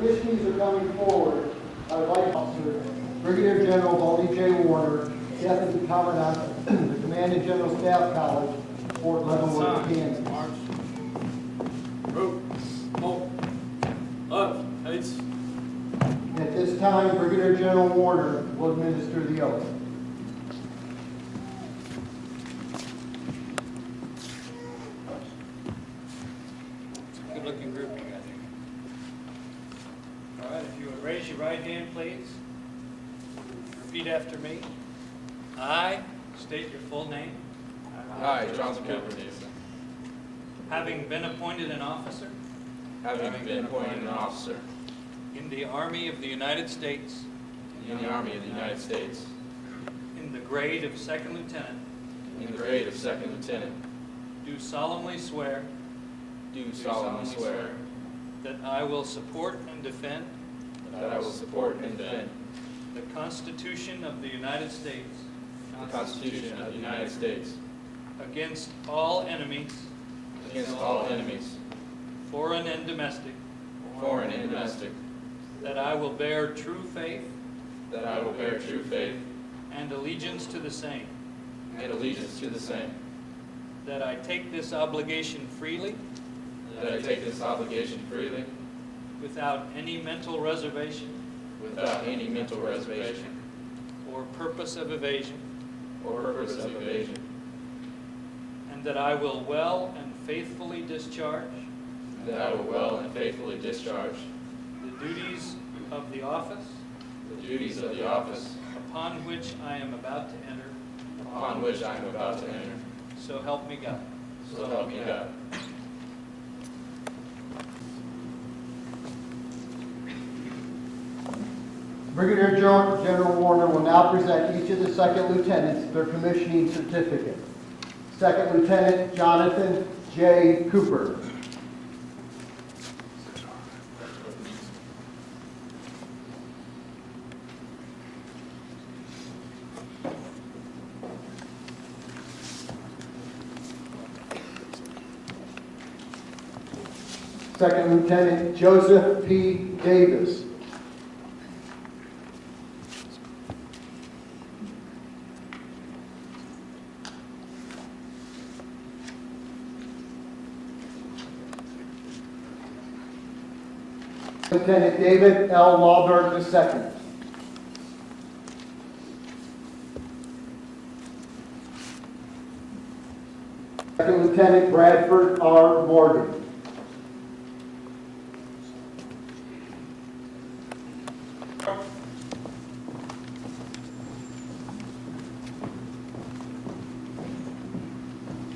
commissionees are coming forward, I would like Officer Brigadier General Baldy J. Warner, Deputy Commandant of the Command and General Staff College, Fort Leavenworth, Kansas. March. Rope. Hold. Up. Heights. At this time, Brigadier General Warner will administer the oath. Good looking group you got here. All right, if you would raise your right hand, please. Repeat after me. I state your full name. I, Johnson Cooper, Having been appointed an officer having been appointed an officer in the Army of the United States in the Army of the United States in the grade of second lieutenant, in the grade of second lieutenant, do solemnly swear do solemnly swear that I will support and defend that I will support and defend the Constitution of the United States the Constitution of the United States against all enemies, against all enemies, foreign and domestic, foreign and domestic, that I will bear true faith that I will bear true faith and allegiance to the same, and allegiance to the same, that I take this obligation freely that I take this obligation freely without any mental reservation without any mental reservation or purpose of evasion, or purpose of evasion, and that I will well and faithfully discharge that I will well and faithfully discharge the duties of the office the duties of the office upon which I am about to enter. upon which I am about to enter. So help me God. So help me God. Brigadier General Warner will now present each of the second lieutenants their commissioning certificate. Second Lieutenant Jonathan J. Cooper. Second Lieutenant Joseph P. Davis. Lieutenant David L. Lawberg II. Second Lieutenant Bradford R. Morgan.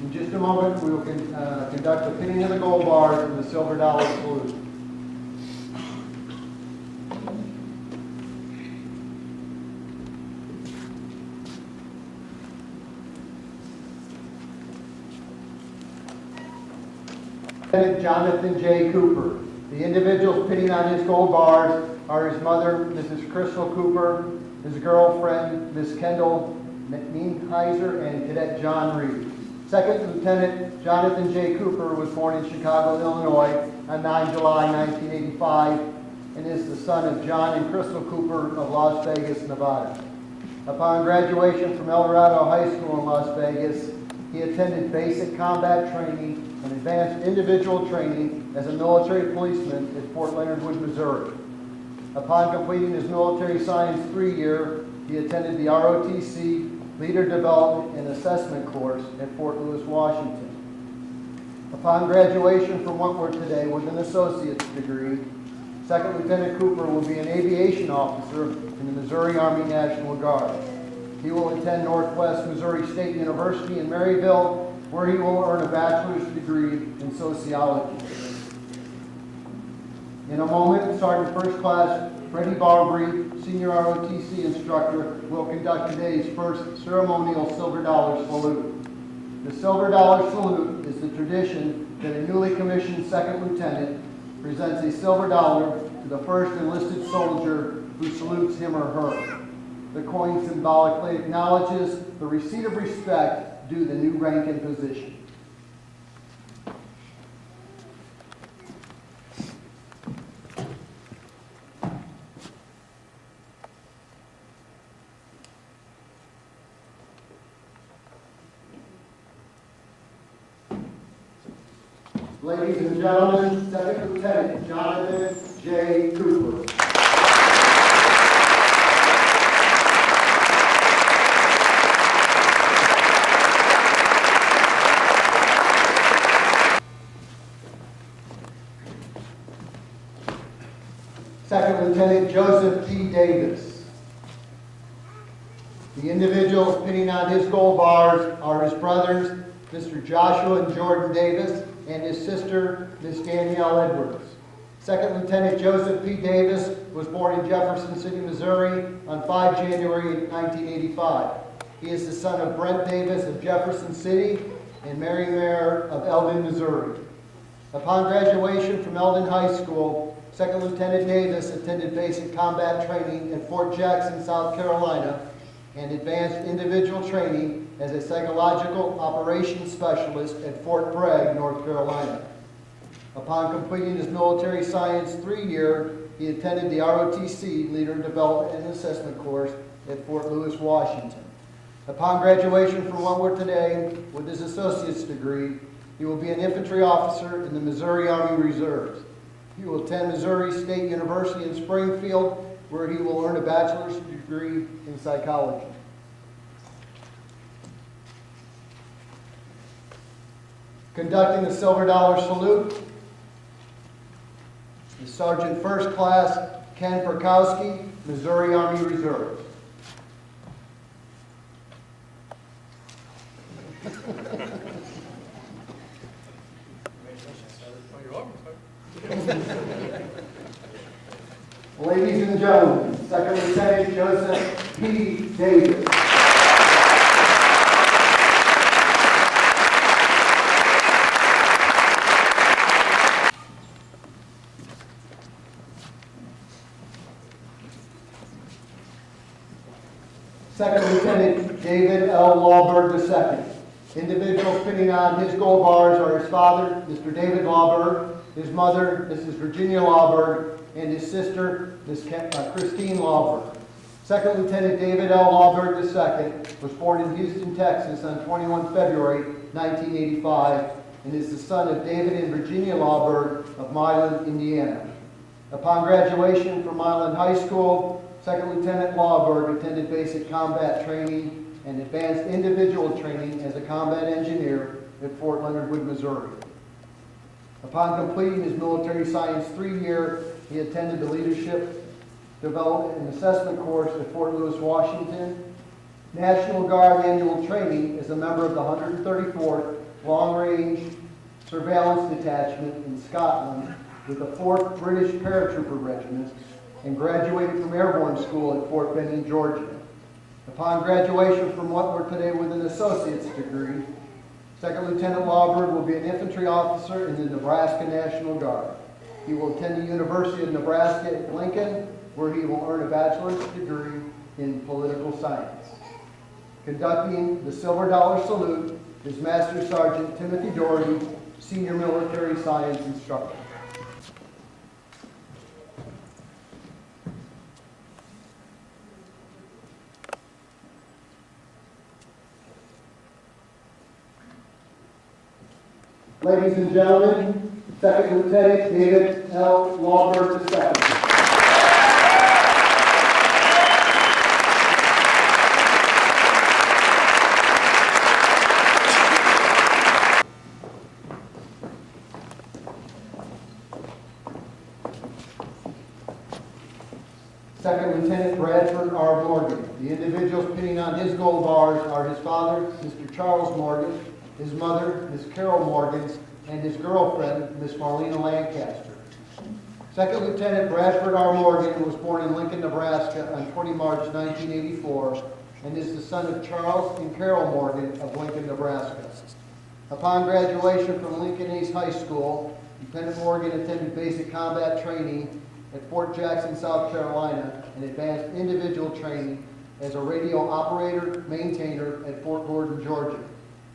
In just a moment, we will conduct the pinning of the gold bars and the silver dollar salute. Lieutenant Jonathan J. Cooper. The individuals pinning on his gold bars are his mother, Mrs. Crystal Cooper, his girlfriend, Miss Kendall Meanheiser, and Cadet John Reed. Second Lieutenant Jonathan J. Cooper was born in Chicago, Illinois on 9 July 1985 and is the son of John and Crystal Cooper of Las Vegas, Nevada. Upon graduation from El Dorado High School in Las Vegas, he attended basic combat training and advanced individual training as a military policeman at Fort Leonard Wood, Missouri. Upon completing his military science 3-year, he attended the ROTC Leader Development and Assessment course at Fort Lewis, Washington. Upon graduation from Wentworth today with an associate's degree, Second Lieutenant Cooper will be an aviation officer in the Missouri Army National Guard. He will attend Northwest Missouri State University in Maryville, where he will earn a bachelor's degree in sociology. In a moment, Sergeant First Class Freddie Barbary, Senior ROTC instructor, will conduct today's first ceremonial silver dollar salute. The silver dollar salute is the tradition that a newly commissioned second lieutenant presents a silver dollar to the first enlisted soldier who salutes him or her. The coin symbolically acknowledges the receipt of respect due the new rank and position. Ladies and gentlemen, Second Lieutenant Jonathan J. Cooper. Second Lieutenant Joseph P. Davis. The individuals pinning on his gold bars are his brothers, Mr. Joshua and Jordan Davis, and his sister, Miss Danielle Edwards. Second Lieutenant Joseph P. Davis was born in Jefferson City, Missouri on 5 January 1985. He is the son of Brent Davis of Jefferson City and Mary Mayer of Eldon, Missouri. Upon graduation from Eldon High School, Second Lieutenant Davis attended basic combat training at Fort Jackson, South Carolina, and advanced individual training as a psychological operations specialist at Fort Bragg, North Carolina. Upon completing his military science 3-year, he attended the ROTC Leader Development and Assessment course at Fort Lewis, Washington. Upon graduation from what we're today with his associate's degree, he will be an infantry officer in the Missouri Army Reserves. He will attend Missouri State University in Springfield, where he will earn a bachelor's degree in psychology. Conducting the Silver Dollar Salute is Sergeant First Class Ken Perkowski, Missouri Army Reserves. Ladies and gentlemen, Second Lieutenant Joseph P. Davis. Second Lieutenant David L. Lawberg II. Individuals pinning on his gold bars are his father, Mr. David Lawberg, his mother, Mrs. Virginia Lawberg, and his sister, Miss Christine Lawberg. Second Lieutenant David L. Lawberg II was born in Houston, Texas on 21 February 1985 and is the son of David and Virginia Lawberg of Milan, Indiana. Upon graduation from Milan High School, Second Lieutenant Lawberg attended basic combat training and advanced individual training as a combat engineer at Fort Leonard Wood, Missouri. Upon completing his military science 3-year, he attended the Leadership Development and Assessment course at Fort Lewis, Washington, National Guard annual training as a member of the 134th Long Range Surveillance Detachment in Scotland with the 4th British Paratrooper Regiment, and graduated from Airborne School at Fort Benning, Georgia. Upon graduation from what we're today with an associate's degree, Second Lieutenant Lawberg will be an infantry officer in the Nebraska National Guard. He will attend the University of Nebraska at Lincoln, where he will earn a bachelor's degree in political science. Conducting the Silver Dollar Salute is Master Sergeant Timothy Doherty, Senior Military Science Instructor. Ladies and gentlemen, Second Lieutenant David L. Lawberg II. Second Lieutenant Bradford R. Morgan. The individuals pinning on his gold bars are his father, Mr. Charles Morgan, his mother, Miss Carol Morgan, and his girlfriend, Miss Marlena Lancaster. Second Lieutenant Bradford R. Morgan was born in Lincoln, Nebraska on 20 March 1984 and is the son of Charles and Carol Morgan of Lincoln, Nebraska. Upon graduation from Lincoln East High School, Lieutenant Morgan attended basic combat training at Fort Jackson, South Carolina, and advanced individual training as a radio operator maintainer at Fort Gordon, Georgia.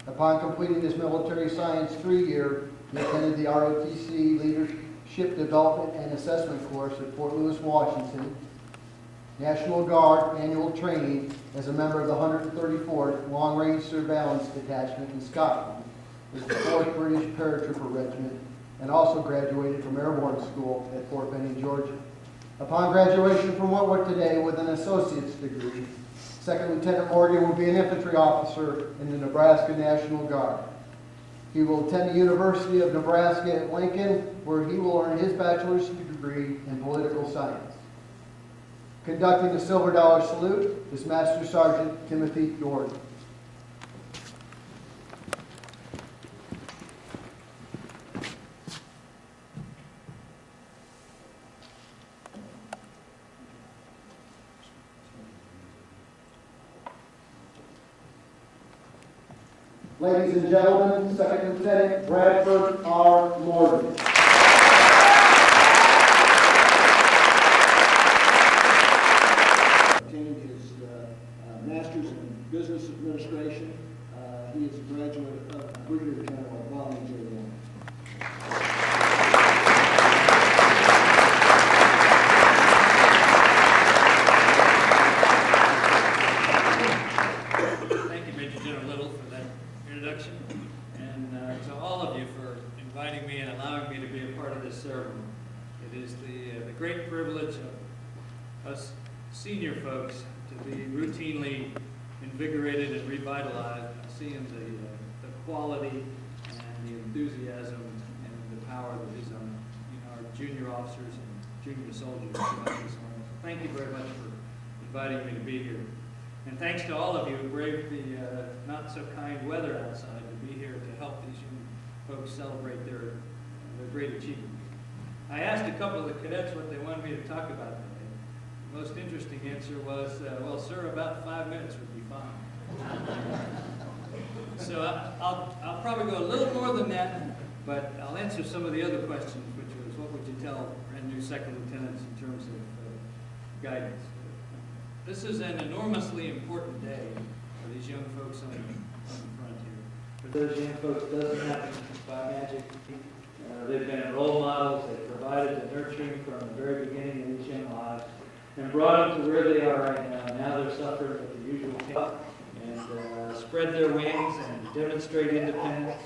Upon completing his military science 3-year, he attended the ROTC Leadership Development and Assessment course at Fort Lewis, Washington, National Guard annual training as a member of the 134th Long Range Surveillance Detachment in Scotland, with the 4th British Paratrooper Regiment, and also graduated from Airborne School at Fort Benning, Georgia. Upon graduation from Whitworth today with an associate's degree, Second Lieutenant Morgan will be an infantry officer in the Nebraska National Guard. He will attend the University of Nebraska at Lincoln, where he will earn his bachelor's degree in political science. Conducting the Silver Dollar Salute is Master Sergeant Timothy Jordan. Ladies and gentlemen, Second Lieutenant Bradford R. Morgan. Obtained his master's in business administration. He is a graduate of Brigadier General Volunteer. Thank you, Major General Little, for that introduction, and to all of you for inviting me and allowing me to be a part of this ceremony. It is the great privilege of us senior folks to be routinely invigorated and revitalized, seeing the quality and the enthusiasm and the power that is on our junior officers and junior soldiers throughout this morning. So thank you very much for inviting me to be here. And thanks to all of you who braved the not so kind weather outside to be here to help these young folks celebrate their great achievement. I asked a couple of the cadets what they wanted me to talk about today. The most interesting answer was, well, sir, about 5 minutes would be fine. So I'll probably go a little more than that, but I'll answer some of the other questions, which was, what would you tell brand new second lieutenants in terms of guidance? This is an enormously important day for these young folks on the front here. For those young folks, it doesn't happen by magic. They've been role models. They've provided the nurturing from the very beginning of these young lives and brought them to where they are right now. Now they're suffering with the usual pain and spread their wings and demonstrate independence.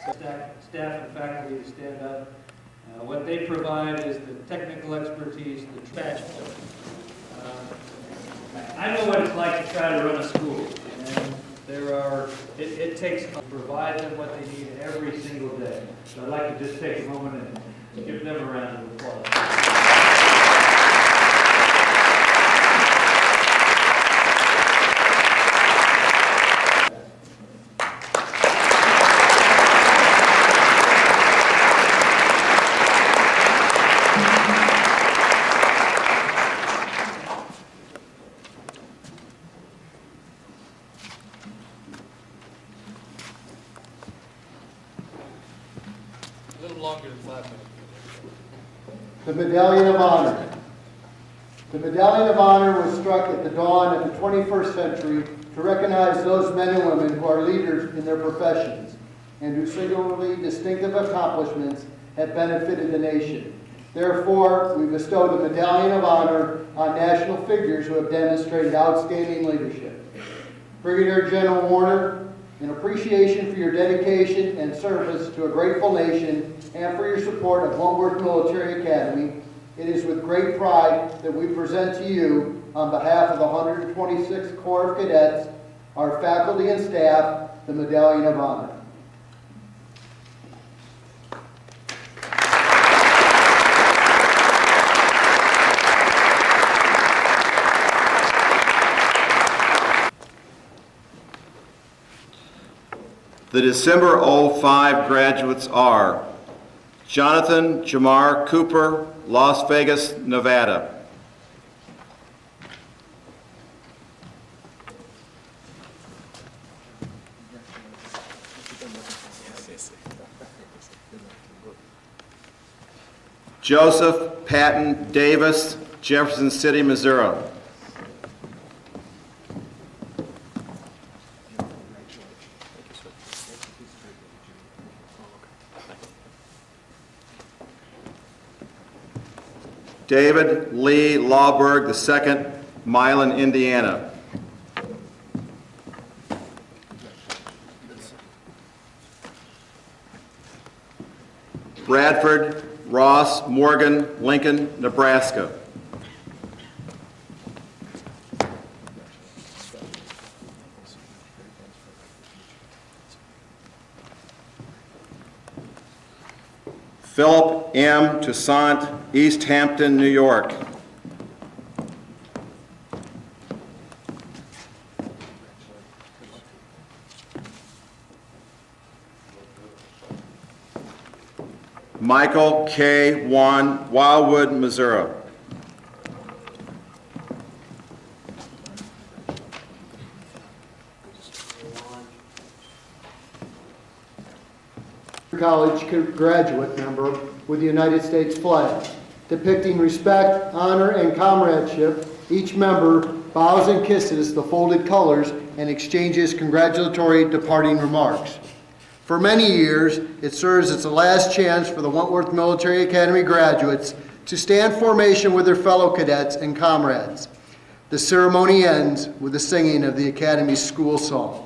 So staff and faculty to stand up. What they provide is the technical expertise, the dispatch. I know what it's like to try to run a school, and it takes to provide them what they need every single day. So I'd like to just take a moment and give them a round of applause. A little longer than 5 minutes. The Medallion of Honor. The Medallion of Honor was struck at the dawn of the 21st century to recognize those men and women who are leaders in their professions and whose singularly distinctive accomplishments have benefited the nation. Therefore, we bestow the Medallion of Honor on national figures who have demonstrated outstanding leadership. Brigadier General Warner, in appreciation for your dedication and service to a grateful nation and for your support of Homeworth Military Academy, it is with great pride that we present to you, on behalf of the 126th Corps of Cadets, our faculty and staff, the Medallion of Honor. The December 05 graduates are Jonathan Jamar Cooper, Las Vegas, Nevada. Joseph Patton Davis, Jefferson City, Missouri. David Lee Lawberg II, Milan, Indiana. Bradford, Ross, Morgan, Lincoln, Nebraska. Philip M. Toussaint, East Hampton, New York. Michael K. Wan, Wildwood, Missouri. College graduate member with the United States flag. Depicting respect, honor, and comradeship, each member bows and kisses the folded colors and exchanges congratulatory departing remarks. For many years, it serves as the last chance for the Wentworth Military Academy graduates to stand formation with their fellow cadets and comrades. The ceremony ends with the singing of the Academy's school song.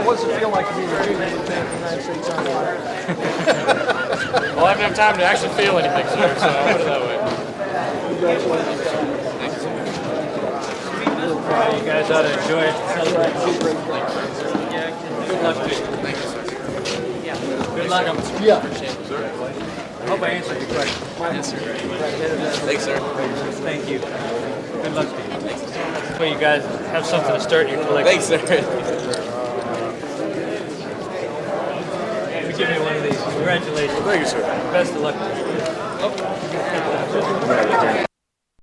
What's it feel like to be the United States Army? Well, I haven't had time to actually feel anything, sir, so I'll put it that way. You guys ought to enjoy it. Good luck to you. Thank you, sir. Good luck. Yeah. I hope I answered your question. Yes, sir. Thanks, sir. Thank you. Good luck to you. Well, you guys have something to start your collection. Thanks, sir. Give me one of these. Congratulations. Thank you, sir. Best of luck.